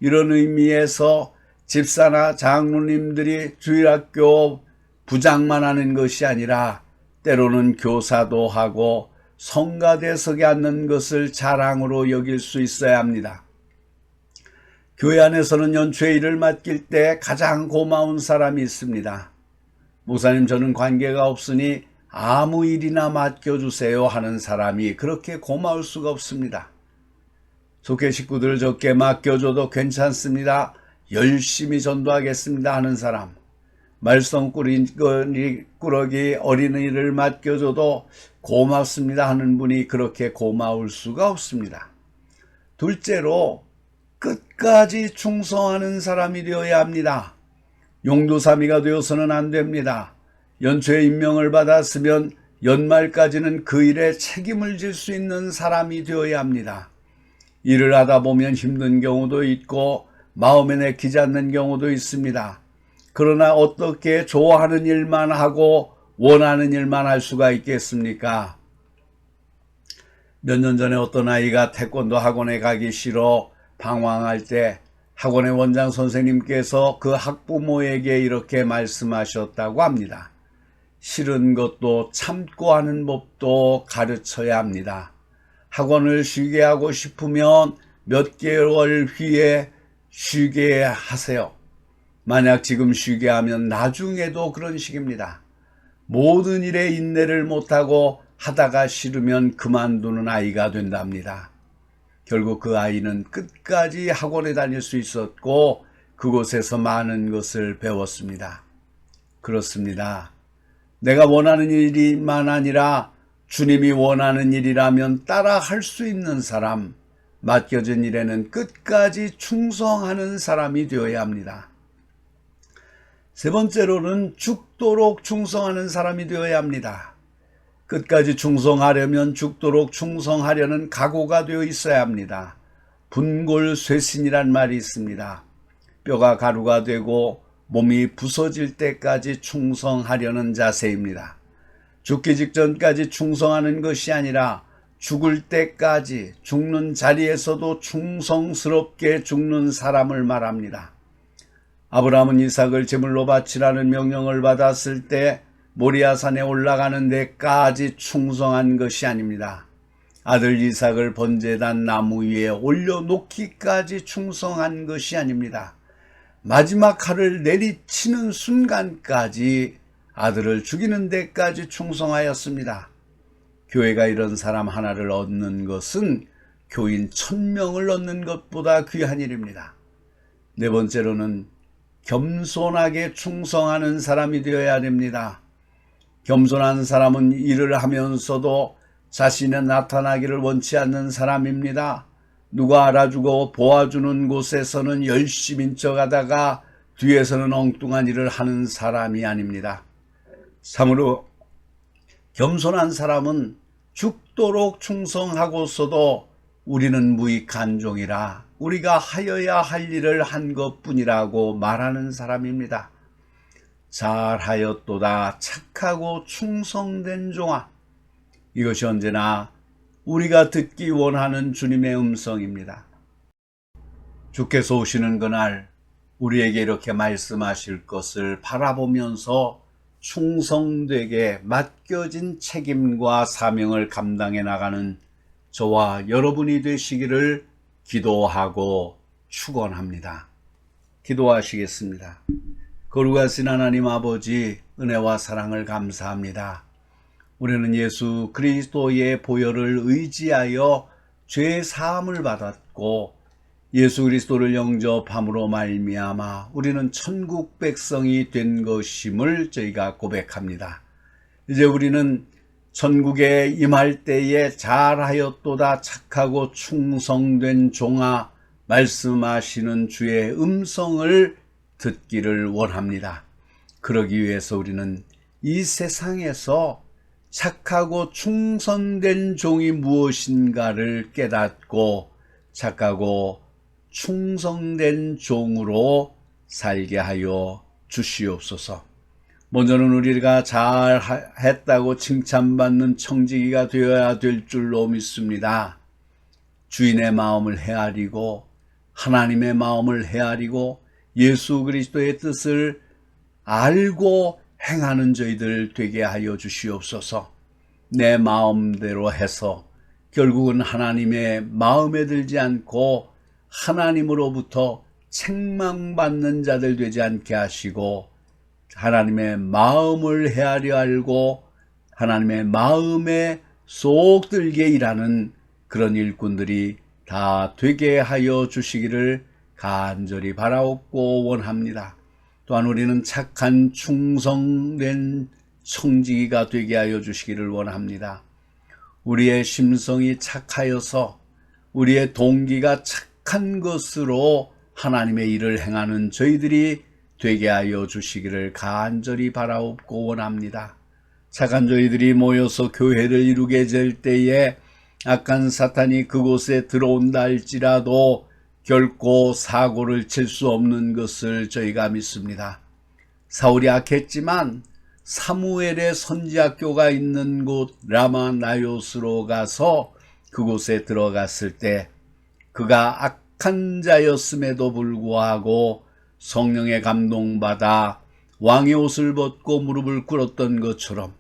A: 이런 의미에서 집사나 장로님들이 주일학교 부장만 하는 것이 아니라 때로는 교사도 하고 성가대석에 앉는 것을 자랑으로 여길 수 있어야 합니다. 교회 안에서는 연초에 일을 맡길 때 가장 고마운 사람이 있습니다. 목사님, 저는 관계가 없으니 아무 일이나 맡겨주세요 하는 사람이 그렇게 고마울 수가 없습니다. 속회 식구들 적게 맡겨줘도 괜찮습니다. 열심히 전도하겠습니다 하는 사람, 말썽꾸러기 어린이를 맡겨줘도 고맙습니다 하는 분이 그렇게 고마울 수가 없습니다. 둘째로 끝까지 충성하는 사람이 되어야 합니다. 용두사미가 되어서는 안 됩니다. 연초에 임명을 받았으면 연말까지는 그 일에 책임을 질 수 있는 사람이 되어야 합니다. 일을 하다 보면 힘든 경우도 있고 마음에 내키지 않는 경우도 있습니다. 그러나 어떻게 좋아하는 일만 하고 원하는 일만 할 수가 있겠습니까? 몇 년 전에 어떤 아이가 태권도 학원에 가기 싫어 방황할 때 학원의 원장 선생님께서 그 학부모에게 이렇게 말씀하셨다고 합니다. 싫은 것도 참고 하는 법도 가르쳐야 합니다. 학원을 쉬게 하고 싶으면 몇 개월 후에 쉬게 하세요. 만약 지금 쉬게 하면 나중에도 그런 식입니다. 모든 일에 인내를 못하고 하다가 싫으면 그만두는 아이가 된답니다. 결국 그 아이는 끝까지 학원에 다닐 수 있었고 그곳에서 많은 것을 배웠습니다. 그렇습니다. 내가 원하는 일이만 아니라 주님이 원하는 일이라면 따라 할 수 있는 사람, 맡겨진 일에는 끝까지 충성하는 사람이 되어야 합니다. 세 번째로는 죽도록 충성하는 사람이 되어야 합니다. 끝까지 충성하려면 죽도록 충성하려는 각오가 되어 있어야 합니다. 분골쇄신이란 말이 있습니다. 뼈가 가루가 되고 몸이 부서질 때까지 충성하려는 자세입니다. 죽기 직전까지 충성하는 것이 아니라 죽을 때까지 죽는 자리에서도 충성스럽게 죽는 사람을 말합니다. 아브라함은 이삭을 제물로 바치라는 명령을 받았을 때 모리아산에 올라가는 데까지 충성한 것이 아닙니다. 아들 이삭을 번제단 나무 위에 올려놓기까지 충성한 것이 아닙니다. 마지막 칼을 내리치는 순간까지 아들을 죽이는 데까지 충성하였습니다. 교회가 이런 사람 하나를 얻는 것은 교인 1000명을 얻는 것보다 귀한 일입니다. 네 번째로는 겸손하게 충성하는 사람이 되어야 됩니다. 겸손한 사람은 일을 하면서도 자신의 나타나기를 원치 않는 사람입니다. 누가 알아주고 보아주는 곳에서는 열심인 척하다가 뒤에서는 엉뚱한 일을 하는 사람이 아닙니다. 참으로 겸손한 사람은 죽도록 충성하고서도 우리는 무익한 종이라 우리가 하여야 할 일을 한 것뿐이라고 말하는 사람입니다. 잘하였도다 착하고 충성된 종아. 이것이 언제나 우리가 듣기 원하는 주님의 음성입니다. 주께서 오시는 그날 우리에게 이렇게 말씀하실 것을 바라보면서 충성되게 맡겨진 책임과 사명을 감당해 나가는 저와 여러분이 되시기를 기도하고 축원합니다. 기도하시겠습니다. 거룩하신 하나님 아버지, 은혜와 사랑을 감사합니다. 우리는 예수 그리스도의 보혈을 의지하여 죄 사함을 받았고 예수 그리스도를 영접함으로 말미암아 우리는 천국 백성이 된 것임을 저희가 고백합니다. 이제 우리는 천국에 임할 때에 잘하였도다 착하고 충성된 종아 말씀하시는 주의 음성을 듣기를 원합니다. 그러기 위해서 우리는 이 세상에서 착하고 충성된 종이 무엇인가를 깨닫고 착하고 충성된 종으로 살게 하여 주시옵소서. 먼저는 우리가 잘했다고 칭찬받는 청지기가 되어야 될 줄로 믿습니다. 주인의 마음을 헤아리고 하나님의 마음을 헤아리고 예수 그리스도의 뜻을 알고 행하는 저희들 되게 하여 주시옵소서. 내 마음대로 해서 결국은 하나님의 마음에 들지 않고 하나님으로부터 책망받는 자들 되지 않게 하시고 하나님의 마음을 헤아려 알고 하나님의 마음에 쏙 들게 일하는 그런 일꾼들이 다 되게 하여 주시기를 간절히 바라옵고 원합니다. 또한 우리는 착한 충성된 청지기가 되게 하여 주시기를 원합니다. 우리의 심성이 착하여서 우리의 동기가 착한 것으로 하나님의 일을 행하는 저희들이 되게 하여 주시기를 간절히 바라옵고 원합니다. 착한 저희들이 모여서 교회를 이루게 될 때에 악한 사탄이 그곳에 들어온다 할지라도 결코 사고를 칠 수 없는 것을 저희가 믿습니다. 사울이 악했지만 사무엘의 선지학교가 있는 곳 라마나요스로 가서 그곳에 들어갔을 때 그가 악한 자였음에도 불구하고 성령의 감동받아 왕의 옷을 벗고 무릎을 꿇었던 것처럼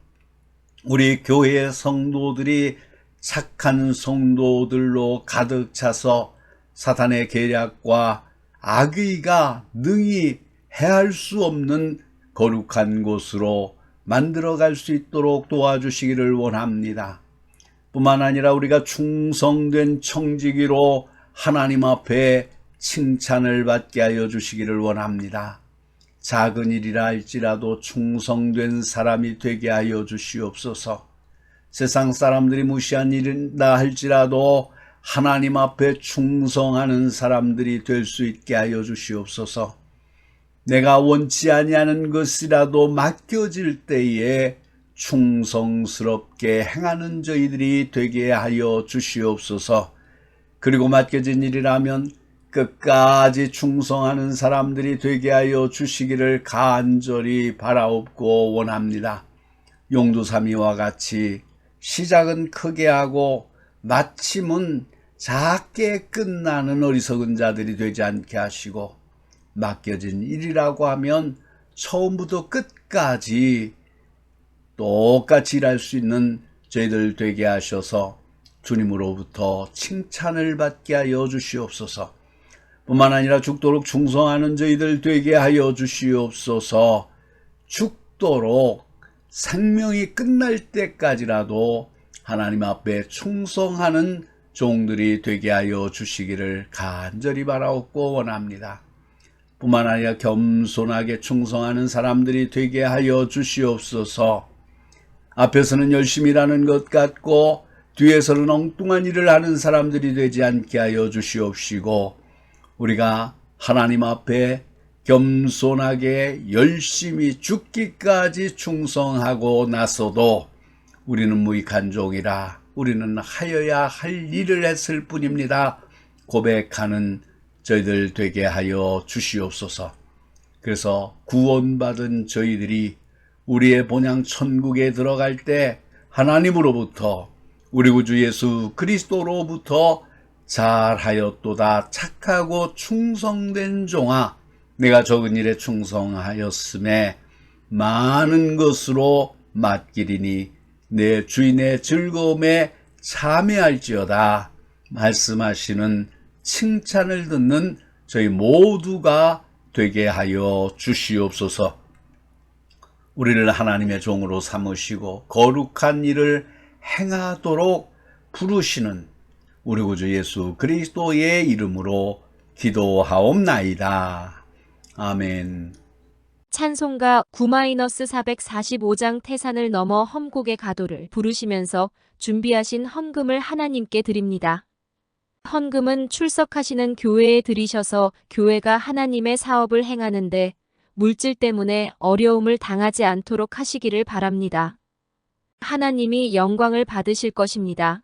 A: 우리 교회의 성도들이 착한 성도들로 가득 차서 사탄의 계략과 악의가 능히 해할 수 없는 거룩한 곳으로 만들어갈 수 있도록 도와주시기를 원합니다. 뿐만 아니라 우리가 충성된 청지기로 하나님 앞에 칭찬을 받게 하여 주시기를 원합니다. 작은 일이라 할지라도 충성된 사람이 되게 하여 주시옵소서. 세상 사람들이 무시한 일이다 할지라도 하나님 앞에 충성하는 사람들이 될 수 있게 하여 주시옵소서. 내가 원치 아니하는 것이라도 맡겨질 때에 충성스럽게 행하는 저희들이 되게 하여 주시옵소서. 그리고 맡겨진 일이라면 끝까지 충성하는 사람들이 되게 하여 주시기를 간절히 바라옵고 원합니다. 용두사미와 같이 시작은 크게 하고 마침은 작게 끝나는 어리석은 자들이 되지 않게 하시고, 맡겨진 일이라고 하면 처음부터 끝까지 똑같이 일할 수 있는 저희들 되게 하셔서 주님으로부터 칭찬을 받게 하여 주시옵소서. 뿐만 아니라 죽도록 충성하는 저희들 되게 하여 주시옵소서. 죽도록 생명이 끝날 때까지라도 하나님 앞에 충성하는 종들이 되게 하여 주시기를 간절히 바라옵고 원합니다. 뿐만 아니라 겸손하게 충성하는 사람들이 되게 하여 주시옵소서. 앞에서는 열심히 일하는 것 같고 뒤에서는 엉뚱한 일을 하는 사람들이 되지 않게 하여 주시옵시고, 우리가 하나님 앞에 겸손하게 열심히 죽기까지 충성하고 나서도 우리는 무익한 종이라, 우리는 하여야 할 일을 했을 뿐입니다 고백하는 저희들 되게 하여 주시옵소서. 그래서 구원받은 저희들이 우리의 본향 천국에 들어갈 때 하나님으로부터, 우리 구주 예수 그리스도로부터 잘하였도다 착하고 충성된 종아, 내가 적은 일에 충성하였음에 많은 것으로 맡기리니 내 주인의 즐거움에 참여할지어다 말씀하시는 칭찬을 듣는 저희 모두가 되게 하여 주시옵소서. 우리를 하나님의 종으로 삼으시고 거룩한 일을 행하도록 부르시는 우리 구주 예수 그리스도의 이름으로 기도하옵나이다. 아멘.
D: 찬송가 9-445장 태산을 넘어 험곡의 가도를 부르시면서 준비하신 헌금을 하나님께 드립니다. 헌금은 출석하시는 교회에 드리셔서 교회가 하나님의 사업을 행하는데 물질 때문에 어려움을 당하지 않도록 하시기를 바랍니다. 하나님이 영광을 받으실 것입니다.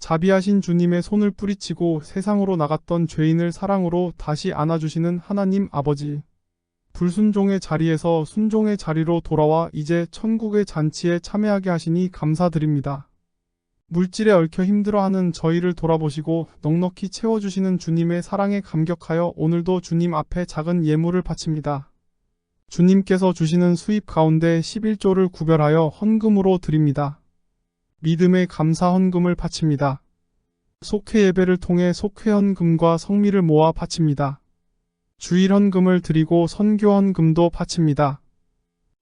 G: 자비하신 주님의 손을 뿌리치고 세상으로 나갔던 죄인을 사랑으로 다시 안아주시는 하나님 아버지. 불순종의 자리에서 순종의 자리로 돌아와 이제 천국의 잔치에 참여하게 하시니 감사드립니다. 물질에 얽혀 힘들어하는 저희를 돌아보시고 넉넉히 채워주시는 주님의 사랑에 감격하여 오늘도 주님 앞에 작은 예물을 바칩니다. 주님께서 주시는 수입 가운데 11조를 구별하여 헌금으로 드립니다. 믿음의 감사 헌금을 바칩니다. 속회 예배를 통해 속회 헌금과 성미를 모아 바칩니다. 주일 헌금을 드리고 선교 헌금도 바칩니다.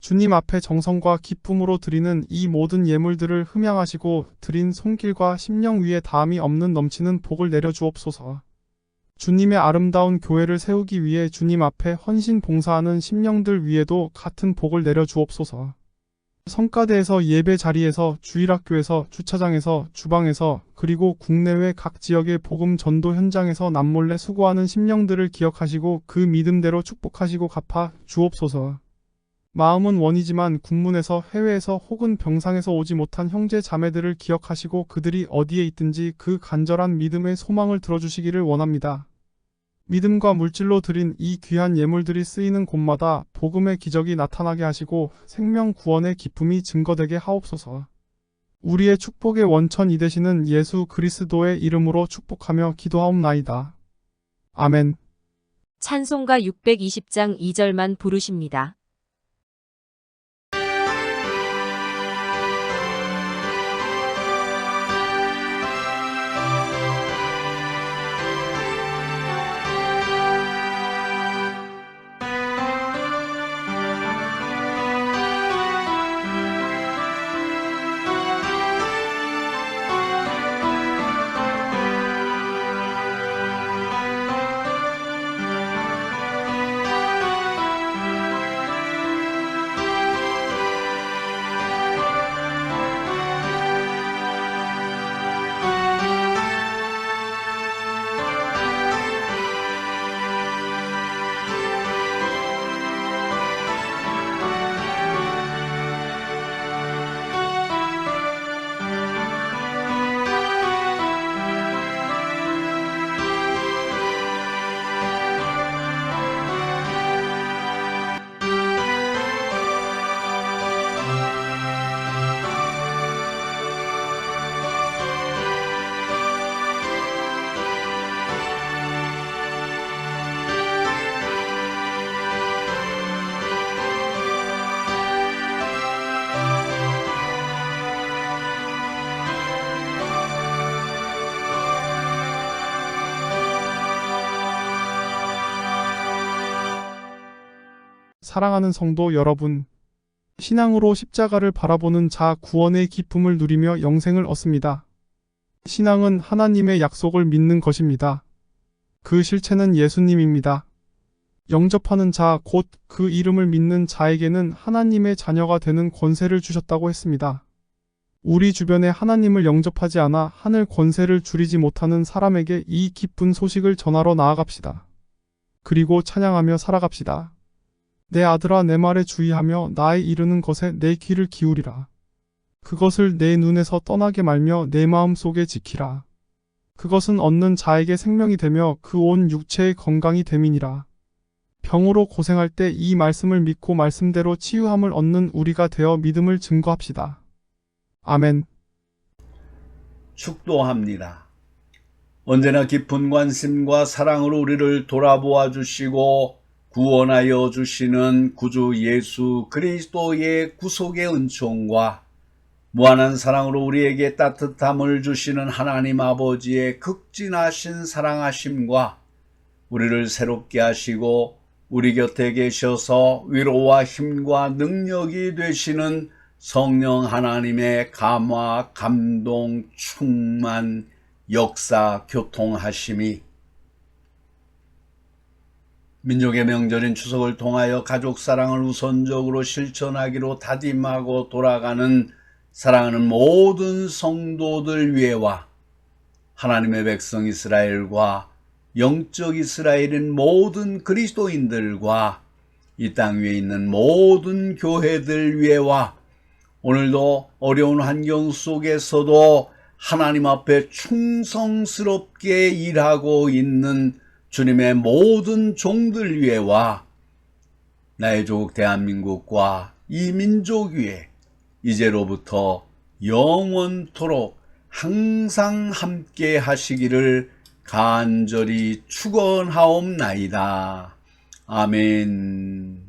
G: 주님 앞에 정성과 기쁨으로 드리는 이 모든 예물들을 흠양하시고 드린 손길과 심령 위에 다함이 없는 넘치는 복을 내려 주옵소서. 주님의 아름다운 교회를 세우기 위해 주님 앞에 헌신 봉사하는 심령들 위에도 같은 복을 내려 주옵소서. 성가대에서 예배 자리에서 주일학교에서 주차장에서 주방에서 그리고 국내외 각 지역의 복음 전도 현장에서 남몰래 수고하는 심령들을 기억하시고 그 믿음대로 축복하시고 갚아 주옵소서. 마음은 원이지만 국문에서 해외에서 혹은 병상에서 오지 못한 형제 자매들을 기억하시고 그들이 어디에 있든지 그 간절한 믿음의 소망을 들어주시기를 원합니다. 믿음과 물질로 드린 이 귀한 예물들이 쓰이는 곳마다 복음의 기적이 나타나게 하시고 생명 구원의 기쁨이 증거되게 하옵소서. 우리의 축복의 원천이 되시는 예수 그리스도의 이름으로 축복하며 기도하옵나이다. 아멘.
D: 찬송가 620장 2절만 부르십니다.
G: 사랑하는 성도 여러분, 신앙으로 십자가를 바라보는 자 구원의 기쁨을 누리며 영생을 얻습니다. 신앙은 하나님의 약속을 믿는 것입니다. 그 실체는 예수님입니다. 영접하는 자, 곧 그 이름을 믿는 자에게는 하나님의 자녀가 되는 권세를 주셨다고 했습니다. 우리 주변에 하나님을 영접하지 않아 하늘 권세를 주리지 못하는 사람에게 이 기쁜 소식을 전하러 나아갑시다. 그리고 찬양하며 살아갑시다. 내 아들아, 내 말에 주의하며 나의 이르는 것에 내 귀를 기울이라. 그것을 내 눈에서 떠나게 말며 내 마음 속에 지키라. 그것은 얻는 자에게 생명이 되며 그 온 육체의 건강이 됨이니라. 병으로 고생할 때 이 말씀을 믿고 말씀대로 치유함을 얻는 우리가 되어 믿음을 증거합시다. 아멘.
A: 축도합니다. 언제나 깊은 관심과 사랑으로 우리를 돌아보아 주시고 구원하여 주시는 구주 예수 그리스도의 구속의 은총과 무한한 사랑으로 우리에게 따뜻함을 주시는 하나님 아버지의 극진하신 사랑하심과 우리를 새롭게 하시고 우리 곁에 계셔서 위로와 힘과 능력이 되시는 성령 하나님의 감화, 감동, 충만, 역사, 교통하심이 민족의 명절인 추석을 통하여 가족 사랑을 우선적으로 실천하기로 다짐하고 돌아가는 사랑하는 모든 성도들 위에와 하나님의 백성 이스라엘과 영적 이스라엘인 모든 그리스도인들과 이 땅 위에 있는 모든 교회들 위에와 오늘도 어려운 환경 속에서도 하나님 앞에 충성스럽게 일하고 있는 주님의 모든 종들 위에와 나의 조국 대한민국과 이 민족 위에 이제로부터 영원토록 항상 함께 하시기를 간절히 축원하옵나이다. 아멘.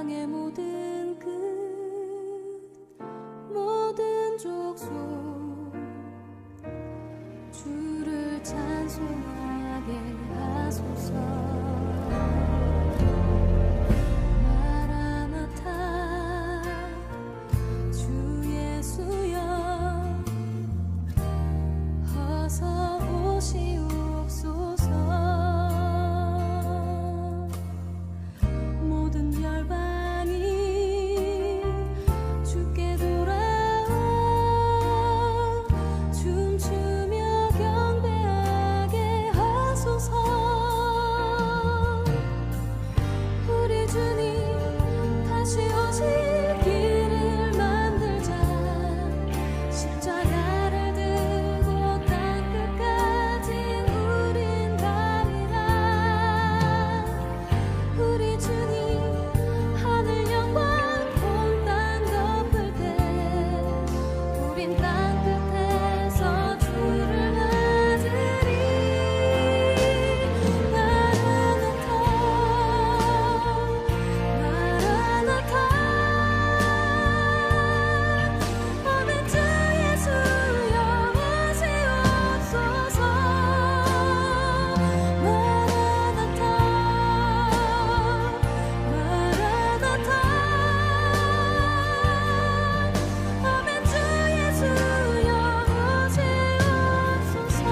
B: 땅의 모든 끝 모든 족속 주를 찬송하게 하소서. 마라나타 주 예수여 어서 오시옵소서. 모든 열방이 주께 돌아와 춤추며 경배하게 하소서. 우리 주님 다시 오실 길을 만들자. 십자가를 들고 땅끝까지 우린 가리라. 우리 주님 하늘 영광 온 땅 덮을 때 우린 땅끝에서 주를 맞으리. 마라나타 마라나타 아멘. 주 예수여 오시옵소서. 마라나타 마라나타 아멘. 주 예수여 오시옵소서.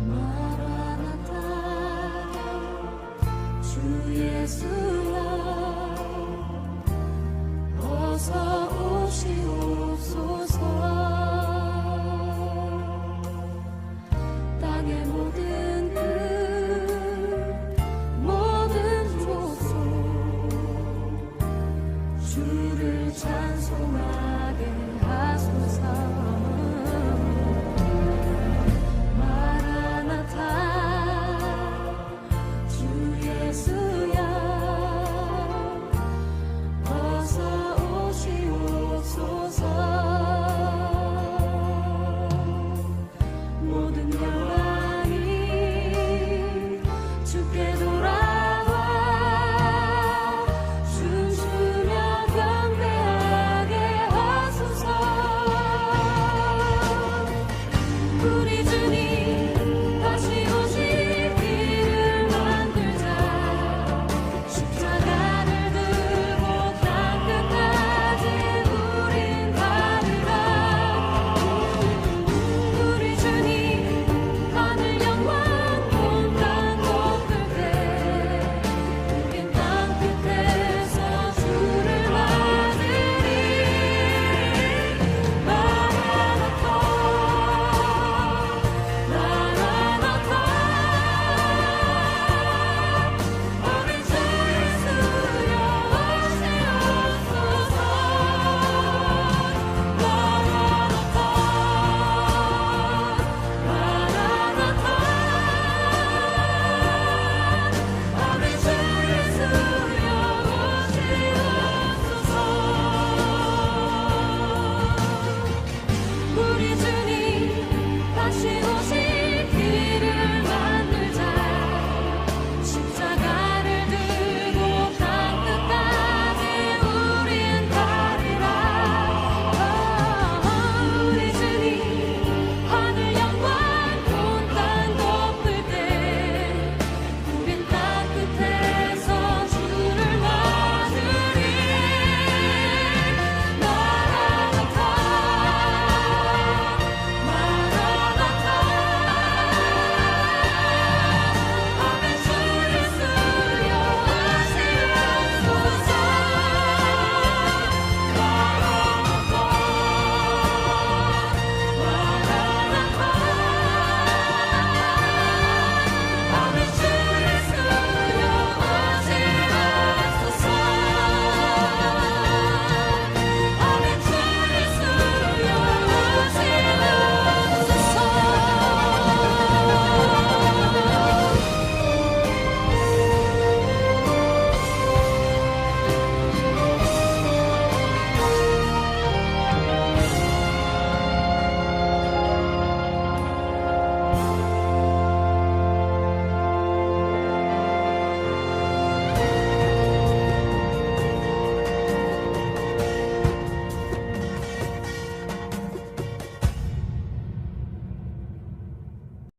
B: 마라나타 주 예수